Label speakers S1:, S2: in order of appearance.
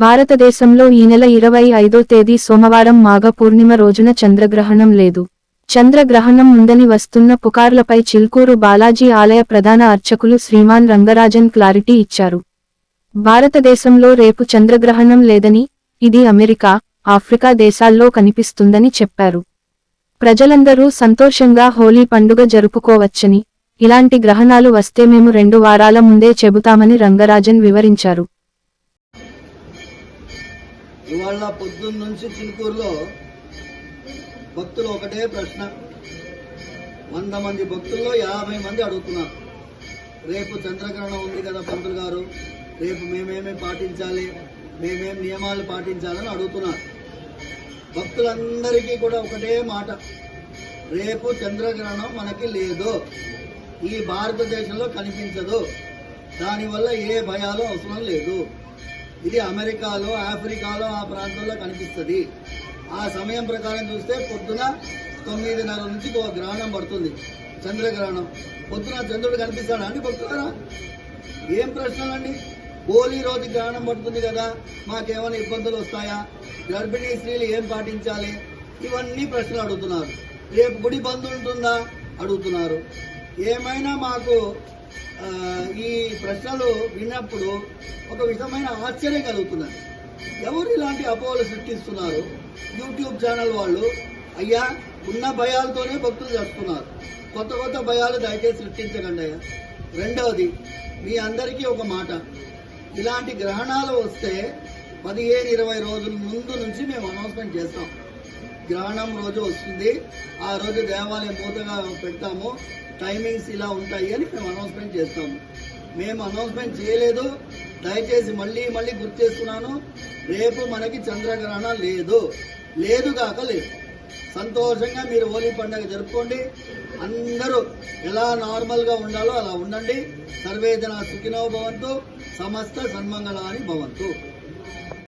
S1: భారతదేశంలో ఈ నెల 25వ తేదీ సోమవారం మాఘ పూర్ణిమ రోజున చంద్రగ్రహణం లేదు. చంద్రగ్రహణం ఉందని వస్తున్న పుకార్లపై చిల్కూరు బాలాజీ ఆలయ ప్రధాన అర్చకులు శ్రీమాన్ రంగరాజన్ క్లారిటీ ఇచ్చారు. భారతదేశంలో రేపు చంద్రగ్రహణం లేదని, ఇది అమెరికా, ఆఫ్రికా దేశాల్లో కనిపిస్తుందని చెప్పారు. ప్రజలందరూ సంతోషంగా హోలీ పండుగ జరుపుకోవచ్చని, ఇలాంటి గ్రహణాలు వస్తే మేము 2 వారాల ముందే చెబుతామని రంగరాజన్ వివరించారు.
S2: ఇవాళ పొద్దున్న నుంచి చిలుకూరులో భక్తులు ఒకటే ప్రశ్న. 100 మంది భక్తుల్లో 50 మంది అడుగుతున్నారు, రేపు చంద్రగ్రహణం ఉంది కదా పంతులు గారు, రేపు మేమేమి పాటించాలి, మేమేం నియమాలు పాటించాలని అడుగుతున్నారు. భక్తులందరికీ కూడా ఒకటే మాట, రేపు చంద్రగ్రహణం మనకి లేదు, ఈ భారతదేశంలో కనిపించదు, దానివల్ల ఏ భయాలు అవసరం లేదు. ఇది అమెరికాలో, ఆఫ్రికాలో ఆ ప్రాంతంలో కనిపిస్తుంది. ఆ సమయం ప్రకారం చూస్తే పొద్దున 9:30 నుంచి ఒక గ్రహణం పడుతుంది, చంద్రగ్రహణం. పొద్దున చంద్రుడు కనిపిస్తాడా అండి భక్తులారా? ఏం ప్రశ్నలండి? హోలీ రోజు గ్రహణం పడుతుంది కదా, మాకేమైనా ఇబ్బందులు వస్తాయా, గర్భిణీ స్త్రీలు ఏం పాటించాలి, ఇవన్నీ ప్రశ్నలు అడుగుతున్నారు. రేపు గుడి బంద్ ఉంటుందా అడుగుతున్నారు. ఏమైనా మాకు ఈ ప్రశ్నలు విన్నప్పుడు ఒక విధమైన ఆశ్చర్యం కలుగుతున్నది. ఎవరు ఇలాంటి అపోహలు సృష్టిస్తున్నారు? యూట్యూబ్ ఛానల్ వాళ్ళు. అయ్యా, ఉన్న భయాలతోనే భక్తులు చేస్తున్నారు, కొత్త కొత్త భయాలు దయచేసి సృష్టించకండి అయ్యా. రెండవది, మీ అందరికీ ఒక మాట, ఇలాంటి గ్రహణాలు వస్తే 15-20 రోజుల ముందు నుంచి మేము అనౌన్స్మెంట్ చేస్తాం. గ్రహణం రోజు వస్తుంది, ఆ రోజు దేవాలయం మూతగా పెడతాము, టైమింగ్స్ ఇలా ఉంటాయి అని మేము అనౌన్స్మెంట్ చేస్తాము. మేము అనౌన్స్మెంట్ చేయలేదు, దయచేసి మళ్ళీ గుర్తు చేస్తున్నాను, రేపు మనకి చంద్రగ్రహణం లేదు కాక లేదు. సంతోషంగా మీరు హోలీ పండుగ జరుపుకోండి. అందరూ ఎలా నార్మల్గా ఉండాలో అలా ఉండండి. సర్వే జనా సుఖినో భవంతు, సమస్త సన్మంగళాని భవంతు.